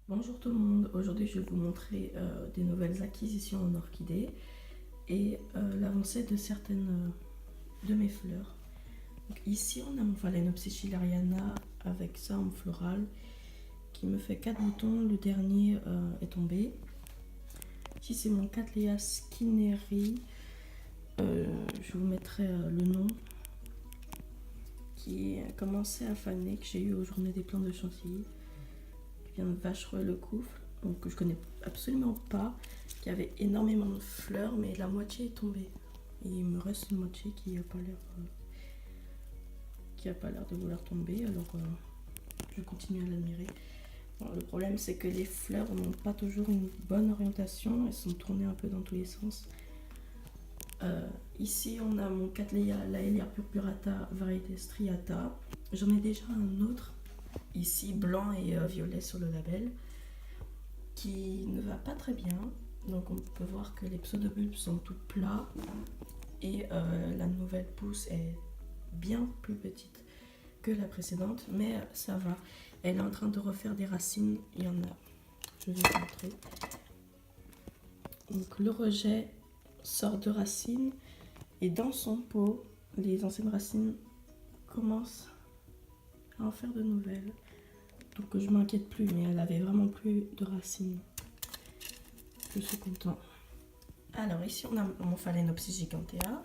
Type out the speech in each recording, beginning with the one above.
Bonjour tout le monde, aujourd'hui je vais vous montrer des nouvelles acquisitions en orchidées et l'avancée de certaines de mes fleurs. Donc ici on a mon Phalaenopsis schilleriana avec sa forme florale qui me fait 4 boutons, le dernier est tombé. Ici c'est mon Cattleya skinneri, je vous mettrai le nom, qui a commencé à faner, que j'ai eu aux journées des plants de chantilly, qui vient de Vacherolles-le-Coufle, donc que je connais absolument pas, qui avait énormément de fleurs, mais la moitié est tombée. Et il me reste une moitié qui n'a pas l'air de vouloir tomber, alors je continue à l'admirer. Bon, le problème c'est que les fleurs n'ont pas toujours une bonne orientation, elles sont tournées un peu dans tous les sens. Ici on a mon Cattleya Laelia purpurata variété striata. J'en ai déjà un autre, ici blanc et violet sur le label, qui ne va pas très bien. Donc on peut voir que les pseudobulbes sont tout plats et la nouvelle pousse est bien plus petite que la précédente, mais ça va. Elle est en train de refaire des racines, il y en a, je vais vous montrer. Donc le rejet sort de racines et dans son pot, les anciennes racines commencent à en faire de nouvelles. Donc je m'inquiète plus, mais elle avait vraiment plus de racines. Je suis content. Alors ici on a mon Phalaenopsis gigantea.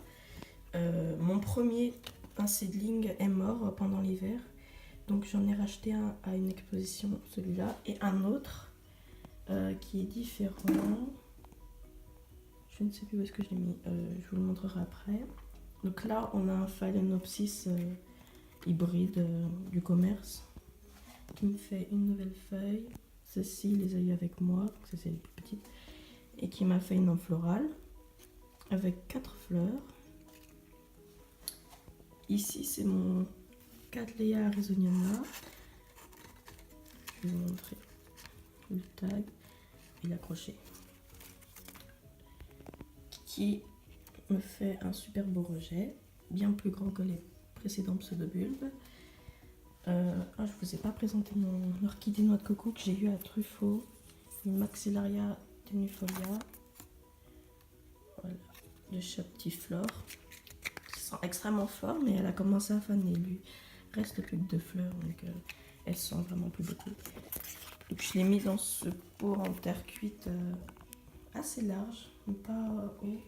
Mon premier un seedling est mort pendant l'hiver, donc j'en ai racheté un à une exposition, celui-là, et un autre qui est différent. Je ne sais plus où est-ce que je l'ai mis, je vous le montrerai après. Donc là on a un Phalaenopsis hybride du commerce qui me fait une nouvelle feuille. Celle-ci, les a eu avec moi, ça c'est les plus petites, et qui m'a fait une florale avec 4 fleurs. Ici c'est mon Cattleya arizoniana. Je vais vous montrer le tag et l'accrocher, qui me fait un super beau rejet, bien plus grand que les précédents pseudobulbes. Je vous ai pas présenté mon orchidée noix de coco que j'ai eu à Truffaut, une Maxillaria tenuifolia, voilà, de chez Optiflore, qui sent extrêmement fort, mais elle a commencé à faner. Lui reste plus que 2 fleurs, donc elle sent vraiment plus beaucoup. Donc je l'ai mis dans ce pot en terre cuite assez large, mais pas haut.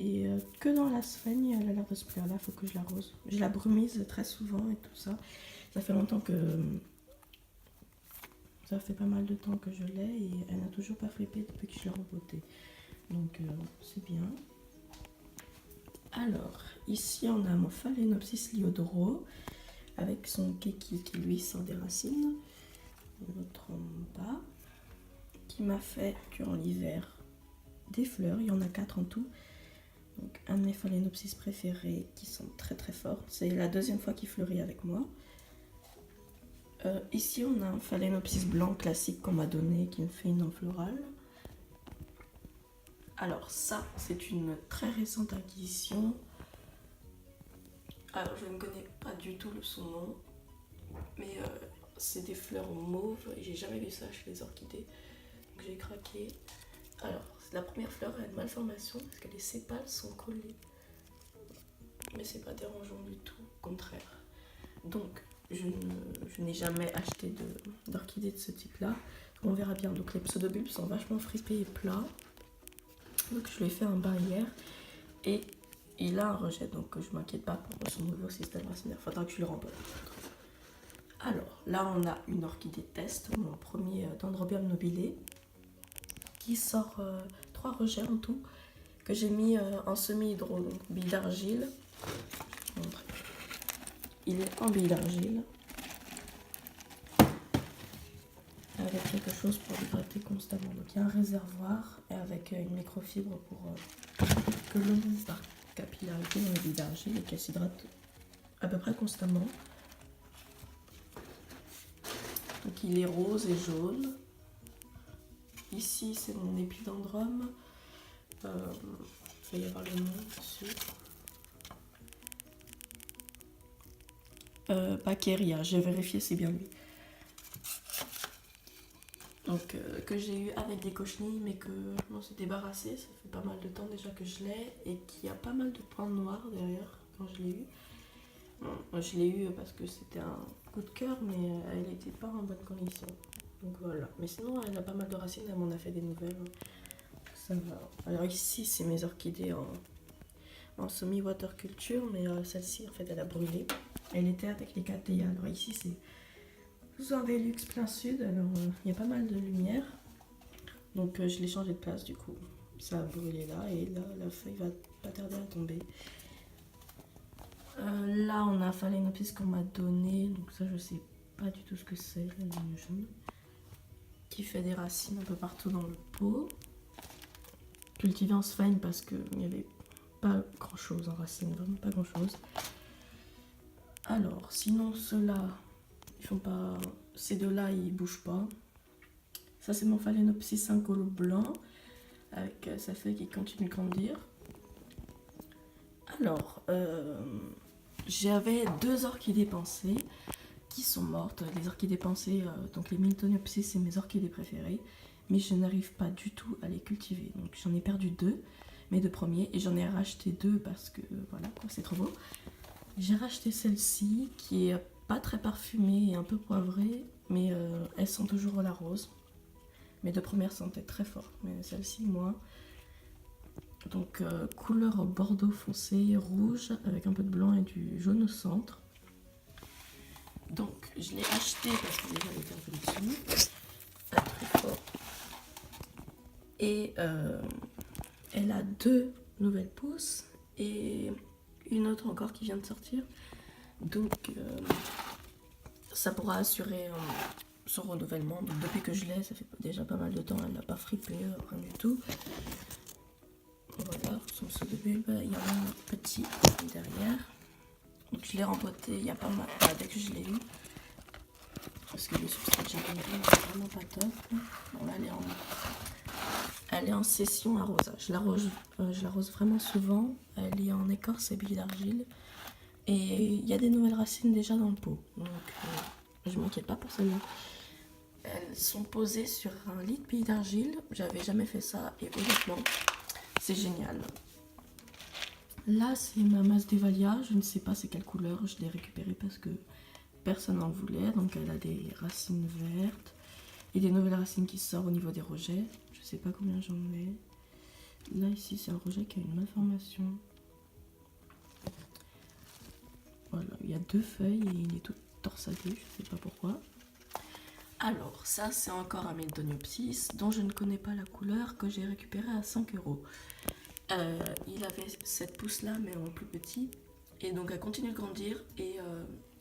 Et que dans la sphaigne, elle a l'air de se plaire là, il faut que je l'arrose. Je la brumise très souvent et tout ça. Ça fait longtemps que... Ça fait pas mal de temps que je l'ai et elle n'a toujours pas flippé depuis que je l'ai repotée. Donc c'est bien. Alors, ici on a mon Phalaenopsis liodoro avec son keki qui lui sort des racines. L'autre en bas. Qui m'a fait durant l'hiver des fleurs, il y en a 4 en tout. Donc un de mes Phalaenopsis préférés qui sont très très fortes. C'est la deuxième fois qu'il fleurit avec moi. Ici on a un Phalaenopsis blanc classique qu'on m'a donné qui me fait une florale. Alors ça c'est une très récente acquisition. Alors je ne connais pas du tout son nom, mais c'est des fleurs mauves et j'ai jamais vu ça chez les orchidées. Donc j'ai craqué. Alors la première fleur a une malformation parce que les sépales sont collés. Mais c'est pas dérangeant du tout, au contraire. Donc je n'ai jamais acheté d'orchidée de ce type là. On verra bien. Donc les pseudobulbes sont vachement fripés et plats. Donc je lui ai fait un barrière et il a un rejet, donc je m'inquiète pas pour son nouveau système racinaire. Faudra que je le remballe. Alors là on a une orchidée test, mon premier Dendrobium nobile, qui sort 3 rejets en tout, que j'ai mis en semi-hydro, donc bille d'argile. Il est en bille d'argile, avec quelque chose pour l'hydrater constamment. Donc il y a un réservoir et avec une microfibre pour que l'eau par capillarité dans les billes d'argile et qu'elle s'hydrate à peu près constamment. Donc il est rose et jaune. Ici c'est mon épidendrum. Il va y avoir le nom dessus. Paqueria, j'ai vérifié, c'est bien lui. Donc que j'ai eu avec des cochenilles mais que je m'en suis débarrassée. Ça fait pas mal de temps déjà que je l'ai et qu'il y a pas mal de points noirs derrière quand je l'ai eu. Bon, je l'ai eu parce que c'était un coup de cœur mais elle n'était pas en bonne condition. Donc voilà. Mais sinon elle a pas mal de racines, elle m'en a fait des nouvelles. Ça va. Alors ici c'est mes orchidées en semi-water culture mais celle-ci en fait elle a brûlé. Elle était avec les cathéas. Alors ici c'est sous un Velux plein sud, alors il y a pas mal de lumière. Donc je l'ai changé de place du coup. Ça a brûlé là et là la feuille va pas tarder à tomber. Là on a un Phalaenopsis qu'on m'a donné, donc ça je sais pas du tout ce que c'est, la ligne jaune. Qui fait des racines un peu partout dans le pot. Cultivé en Sphine parce qu'il n'y avait pas grand chose en racines, vraiment pas grand chose. Alors sinon ceux-là, ils font pas. Ces deux-là ils bougent pas. Ça c'est mon Phalaenopsis incolo blanc avec sa feuille qui continue de grandir. Alors, j'avais 2 orchidées pensées qui sont mortes. Les orchidées pensées, donc les Miltoniopsis, c'est mes orchidées préférées, mais je n'arrive pas du tout à les cultiver. Donc j'en ai perdu 2, mes 2 premiers, et j'en ai racheté 2 parce que voilà, c'est trop beau. J'ai racheté celle-ci qui est pas très parfumée et un peu poivrée, mais elle sent toujours la rose. Mes 2 premières sentaient très fort, mais celle-ci moins. Donc couleur bordeaux foncé, rouge, avec un peu de blanc et du jaune au centre. Donc je l'ai acheté parce que déjà elle était un peu dessus. Très fort. Et elle a 2 nouvelles pousses et une autre encore qui vient de sortir. Donc ça pourra assurer son renouvellement. Donc depuis que je l'ai, ça fait déjà pas mal de temps, elle n'a pas frippé, rien du tout. Voilà, son pseudobulbe, il y en a un petit derrière. Donc je l'ai rempoté il y a pas mal, dès que je l'ai eu. Parce que le substrat que j'ai donné c'est vraiment pas top. Bon là elle est en session arrosage. Je l'arrose vraiment souvent. Elle est en écorce et billes d'argile. Et il y a des nouvelles racines déjà dans le pot. Donc je m'inquiète pas pour celle-là. Elles sont posées sur un lit de billes d'argile. J'avais jamais fait ça et honnêtement, c'est génial. Là, c'est ma masse d'Evalia. Je ne sais pas c'est quelle couleur. Je l'ai récupérée parce que personne n'en voulait. Donc, elle a des racines vertes et des nouvelles racines qui sortent au niveau des rejets. Je ne sais pas combien j'en ai. Là, ici, c'est un rejet qui a une malformation. Voilà, il y a 2 feuilles et il est tout torsadé. Je ne sais pas pourquoi. Alors, ça, c'est encore un Miltoniopsis dont je ne connais pas la couleur que j'ai récupéré à 5 €. Il avait cette pousse là mais en plus petit et donc elle continue de grandir et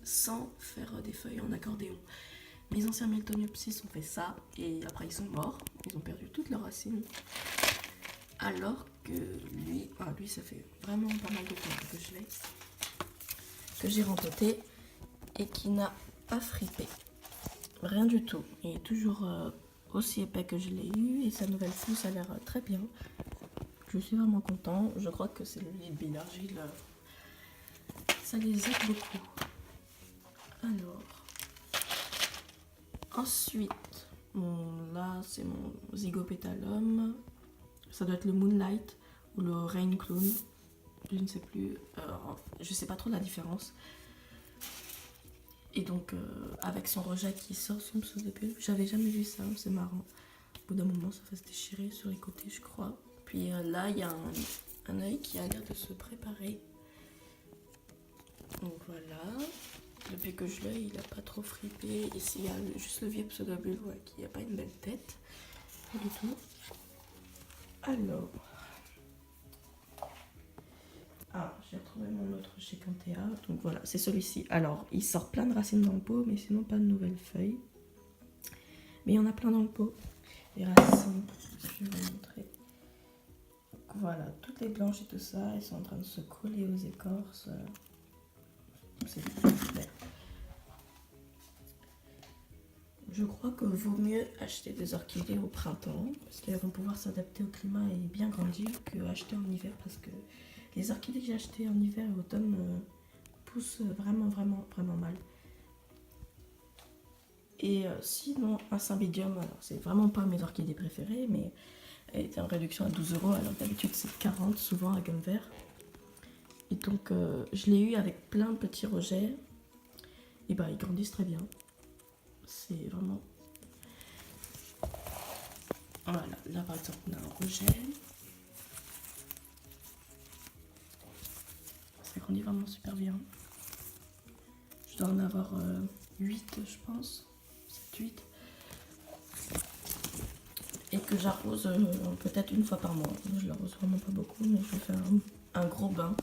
sans faire des feuilles en accordéon. Mes anciens Miltoniopsis ont fait ça et après ils sont morts, ils ont perdu toutes leurs racines. Alors que lui ça fait vraiment pas mal de temps que je l'ai, que j'ai rempoté et qui n'a pas frippé. Rien du tout, il est toujours aussi épais que je l'ai eu et sa nouvelle pousse a l'air très bien. Je suis vraiment content. Je crois que c'est le lit de billes d'argile. Ça les aide beaucoup. Alors. Ensuite. Là, c'est mon Zygopétalum. Ça doit être le Moonlight ou le Rain Clown. Je ne sais plus. Je sais pas trop la différence. Et donc, avec son rejet qui sort son pseudobulbe. J'avais jamais vu ça. C'est marrant. Au bout d'un moment, ça va se déchirer sur les côtés, je crois. Puis là, il y a un œil qui a l'air de se préparer. Donc voilà. Depuis que je l'ai, il n'a pas trop frippé. Ici, il y a juste le vieux pseudobulbe qui n'a pas une belle tête. Pas du tout. Alors. J'ai retrouvé mon autre Chécanthea. Donc voilà, c'est celui-ci. Alors, il sort plein de racines dans le pot, mais sinon pas de nouvelles feuilles. Mais il y en a plein dans le pot. Les racines, je vais vous montrer. Voilà, toutes les blanches et tout ça, elles sont en train de se coller aux écorces. C'est super. Je crois que vaut mieux acheter des orchidées au printemps parce qu'elles vont pouvoir s'adapter au climat et bien grandir que acheter en hiver parce que les orchidées que j'ai achetées en hiver et automne poussent vraiment mal. Et sinon, un cymbidium, alors c'est vraiment pas mes orchidées préférées, mais elle était en réduction à 12 euros, alors d'habitude c'est 40 souvent à gomme vert. Et donc je l'ai eu avec plein de petits rejets. Et bah ils grandissent très bien. C'est vraiment... Voilà, là par exemple on a un rejet. Ça grandit vraiment super bien. Je dois en avoir 8 je pense. 7-8. Et que j'arrose peut-être une fois par mois. Je l'arrose vraiment pas beaucoup, mais je fais un gros bain.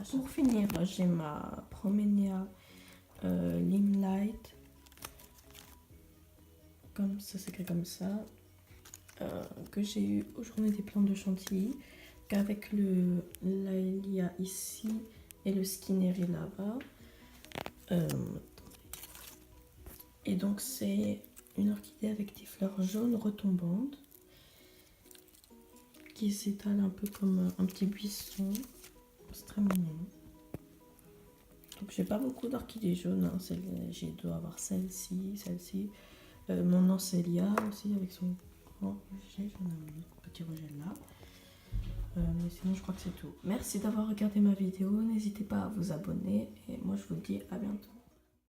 Pour finir, j'ai ma Proménia Limelight. Comme ça s'écrit comme ça. Que j'ai eu aux Journées des plantes de Chantilly. Qu'avec le Laelia ici et le Skinneri là-bas. Et donc c'est une orchidée avec des fleurs jaunes retombantes qui s'étale un peu comme un petit buisson. C'est très mignon. Donc j'ai pas beaucoup d'orchidées jaunes, hein. J'ai dois avoir celle-ci, celle-ci. Mon Ancélia aussi avec son grand rejet, j'en ai un autre petit rejet là. Mais sinon je crois que c'est tout. Merci d'avoir regardé ma vidéo, n'hésitez pas à vous abonner et moi je vous dis à bientôt.